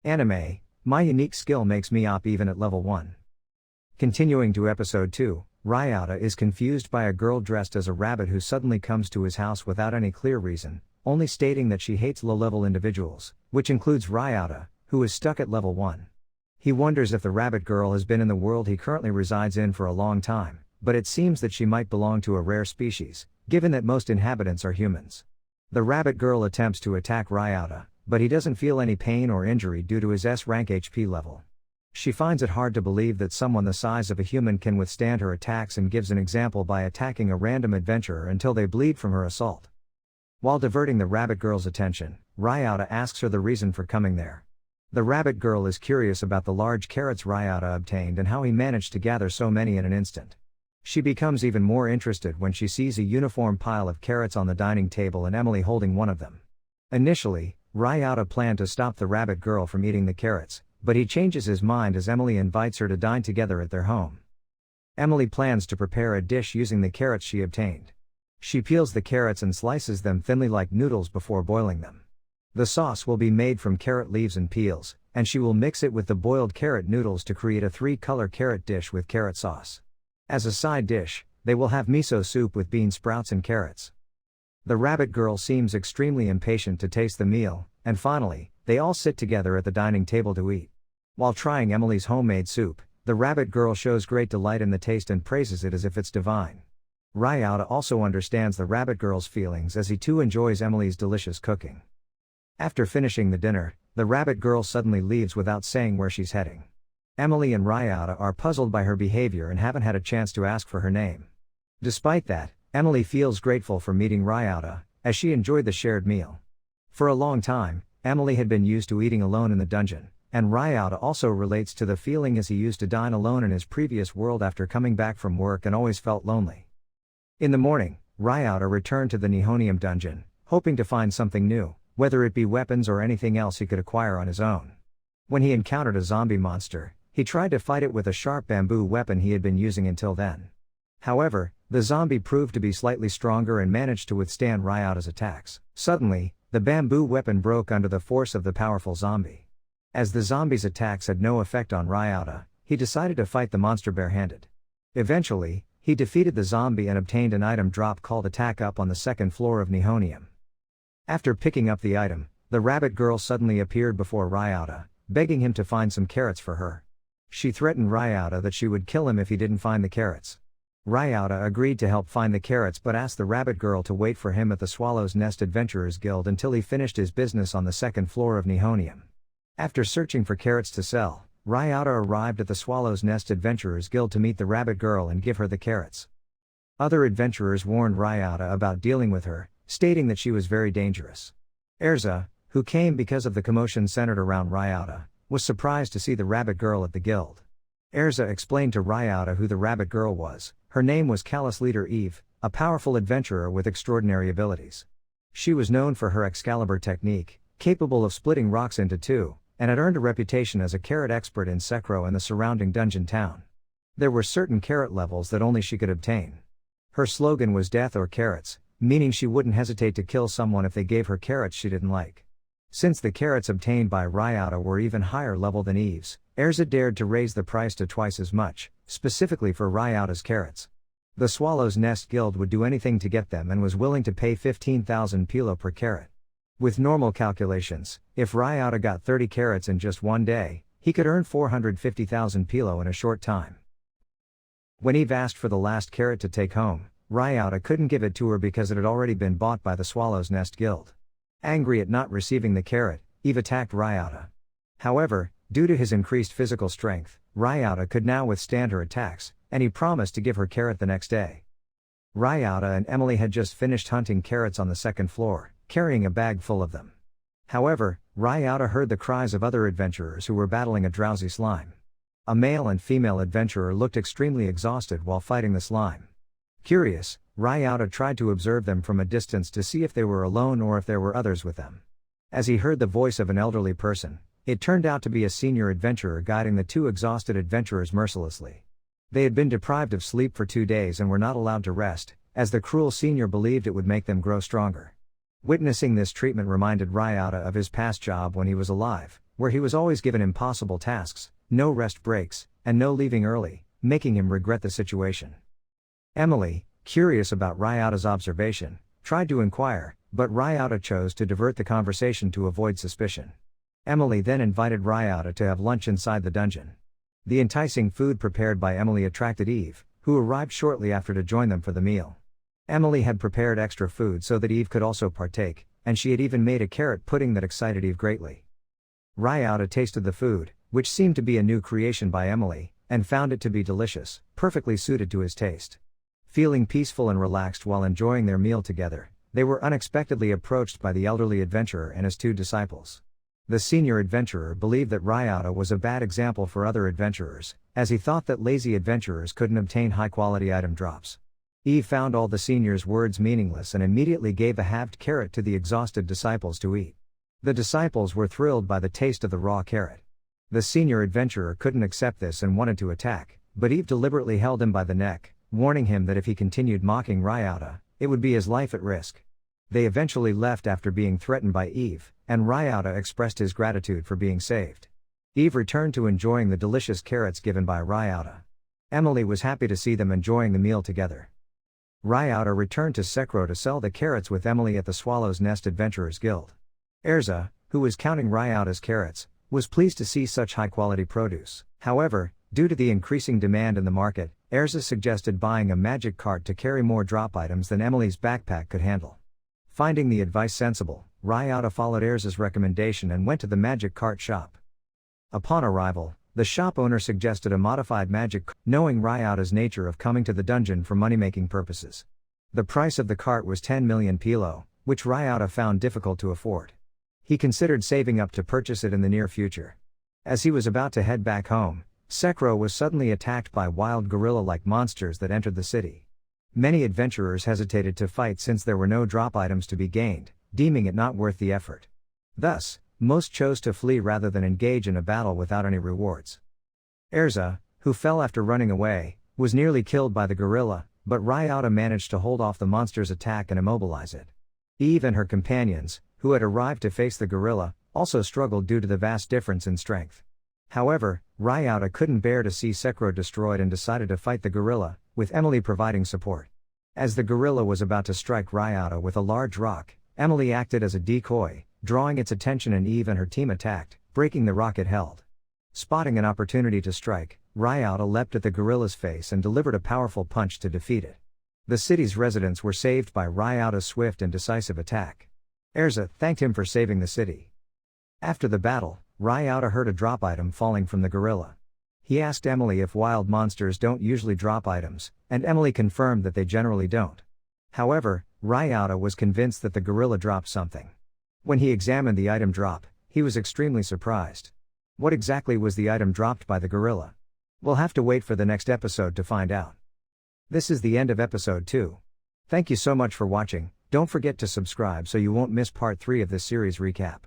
Anime, my unique skill makes me op even at level 1. Continuing to episode 2, Ryota is confused by a girl dressed as a rabbit who suddenly comes to his house without any clear reason, only stating that she hates low-level individuals, which includes Ryota, who is stuck at level 1. He wonders if the rabbit girl has been in the world he currently resides in for a long time, but it seems that she might belong to a rare species, given that most inhabitants are humans. The rabbit girl attempts to attack Ryota, but he doesn't feel any pain or injury due to his S-rank HP level. She finds it hard to believe that someone the size of a human can withstand her attacks and gives an example by attacking a random adventurer until they bleed from her assault. While diverting the rabbit girl's attention, Ryota asks her the reason for coming there. The rabbit girl is curious about the large carrots Ryota obtained and how he managed to gather so many in an instant. She becomes even more interested when she sees a uniform pile of carrots on the dining table and Emily holding one of them. Initially, Ryota planned to stop the rabbit girl from eating the carrots, but he changes his mind as Emily invites her to dine together at their home. Emily plans to prepare a dish using the carrots she obtained. She peels the carrots and slices them thinly like noodles before boiling them. The sauce will be made from carrot leaves and peels, and she will mix it with the boiled carrot noodles to create a 3-color carrot dish with carrot sauce. As a side dish, they will have miso soup with bean sprouts and carrots. The rabbit girl seems extremely impatient to taste the meal, and finally, they all sit together at the dining table to eat. While trying Emily's homemade soup, the rabbit girl shows great delight in the taste and praises it as if it's divine. Ryota also understands the rabbit girl's feelings as he too enjoys Emily's delicious cooking. After finishing the dinner, the rabbit girl suddenly leaves without saying where she's heading. Emily and Ryota are puzzled by her behavior and haven't had a chance to ask for her name. Despite that, Emily feels grateful for meeting Ryota, as she enjoyed the shared meal. For a long time, Emily had been used to eating alone in the dungeon, and Ryota also relates to the feeling as he used to dine alone in his previous world after coming back from work and always felt lonely. In the morning, Ryota returned to the Nihonium dungeon, hoping to find something new, whether it be weapons or anything else he could acquire on his own. When he encountered a zombie monster, he tried to fight it with a sharp bamboo weapon he had been using until then. However, the zombie proved to be slightly stronger and managed to withstand Ryota's attacks. Suddenly, the bamboo weapon broke under the force of the powerful zombie. As the zombie's attacks had no effect on Ryota, he decided to fight the monster barehanded. Eventually, he defeated the zombie and obtained an item drop called Attack Up on the 2nd floor of Nihonium. After picking up the item, the rabbit girl suddenly appeared before Ryota, begging him to find some carrots for her. She threatened Ryota that she would kill him if he didn't find the carrots. Ryota agreed to help find the carrots but asked the rabbit girl to wait for him at the Swallow's Nest Adventurers Guild until he finished his business on the 2nd floor of Nihonium. After searching for carrots to sell, Ryota arrived at the Swallow's Nest Adventurers Guild to meet the rabbit girl and give her the carrots. Other adventurers warned Ryota about dealing with her, stating that she was very dangerous. Erza, who came because of the commotion centered around Ryota, was surprised to see the rabbit girl at the guild. Erza explained to Ryota who the rabbit girl was. Her name was Callous Leader Eve, a powerful adventurer with extraordinary abilities. She was known for her Excalibur technique, capable of splitting rocks into two, and had earned a reputation as a carrot expert in Sekro and the surrounding dungeon town. There were certain carrot levels that only she could obtain. Her slogan was death or carrots, meaning she wouldn't hesitate to kill someone if they gave her carrots she didn't like. Since the carrots obtained by Ryota were even higher level than Eve's, Erza dared to raise the price to twice as much, specifically for Ryota's carrots. The Swallow's Nest Guild would do anything to get them and was willing to pay 15,000 pilo per carrot. With normal calculations, if Ryota got 30 carrots in just one day, he could earn 450,000 pilo in a short time. When Eve asked for the last carrot to take home, Ryota couldn't give it to her because it had already been bought by the Swallow's Nest Guild. Angry at not receiving the carrot, Eve attacked Ryota. However, due to his increased physical strength, Ryota could now withstand her attacks, and he promised to give her carrot the next day. Ryota and Emily had just finished hunting carrots on the 2nd floor, carrying a bag full of them. However, Ryota heard the cries of other adventurers who were battling a drowsy slime. A male and female adventurer looked extremely exhausted while fighting the slime. Curious, Ryota tried to observe them from a distance to see if they were alone or if there were others with them. As he heard the voice of an elderly person, it turned out to be a senior adventurer guiding the two exhausted adventurers mercilessly. They had been deprived of sleep for 2 days and were not allowed to rest, as the cruel senior believed it would make them grow stronger. Witnessing this treatment reminded Ryota of his past job when he was alive, where he was always given impossible tasks, no rest breaks, and no leaving early, making him regret the situation. Emily, curious about Ryata's observation, tried to inquire, but Ryata chose to divert the conversation to avoid suspicion. Emily then invited Ryata to have lunch inside the dungeon. The enticing food prepared by Emily attracted Eve, who arrived shortly after to join them for the meal. Emily had prepared extra food so that Eve could also partake, and she had even made a carrot pudding that excited Eve greatly. Ryata tasted the food, which seemed to be a new creation by Emily, and found it to be delicious, perfectly suited to his taste. Feeling peaceful and relaxed while enjoying their meal together, they were unexpectedly approached by the elderly adventurer and his two disciples. The senior adventurer believed that Ryata was a bad example for other adventurers, as he thought that lazy adventurers couldn't obtain high-quality item drops. Eve found all the senior's words meaningless and immediately gave a halved carrot to the exhausted disciples to eat. The disciples were thrilled by the taste of the raw carrot. The senior adventurer couldn't accept this and wanted to attack, but Eve deliberately held him by the neck, warning him that if he continued mocking Ryata, it would be his life at risk. They eventually left after being threatened by Eve, and Ryata expressed his gratitude for being saved. Eve returned to enjoying the delicious carrots given by Ryata. Emily was happy to see them enjoying the meal together. Ryata returned to Sekro to sell the carrots with Emily at the Swallow's Nest Adventurers Guild. Erza, who was counting Ryata's carrots, was pleased to see such high-quality produce. However, due to the increasing demand in the market, Erza suggested buying a magic cart to carry more drop items than Emily's backpack could handle. Finding the advice sensible, Ryata followed Erza's recommendation and went to the magic cart shop. Upon arrival, the shop owner suggested a modified magic cart, knowing Ryata's nature of coming to the dungeon for money-making purposes. The price of the cart was 10 million pilo, which Ryata found difficult to afford. He considered saving up to purchase it in the near future. As he was about to head back home, Sekro was suddenly attacked by wild gorilla-like monsters that entered the city. Many adventurers hesitated to fight since there were no drop items to be gained, deeming it not worth the effort. Thus, most chose to flee rather than engage in a battle without any rewards. Erza, who fell after running away, was nearly killed by the gorilla, but Ryata managed to hold off the monster's attack and immobilize it. Eve and her companions, who had arrived to face the gorilla, also struggled due to the vast difference in strength. However, Ryata couldn't bear to see Sekro destroyed and decided to fight the gorilla, with Emily providing support. As the gorilla was about to strike Ryata with a large rock, Emily acted as a decoy, drawing its attention, and Eve and her team attacked, breaking the rock it held. Spotting an opportunity to strike, Ryata leapt at the gorilla's face and delivered a powerful punch to defeat it. The city's residents were saved by Ryata's swift and decisive attack. Erza thanked him for saving the city. After the battle, Ryata heard a drop item falling from the gorilla. He asked Emily if wild monsters don't usually drop items, and Emily confirmed that they generally don't. However, Ryata was convinced that the gorilla dropped something. When he examined the item drop, he was extremely surprised. What exactly was the item dropped by the gorilla? We'll have to wait for the next episode to find out. This is the end of episode 2. Thank you so much for watching. Don't forget to subscribe so you won't miss part 3 of this series recap.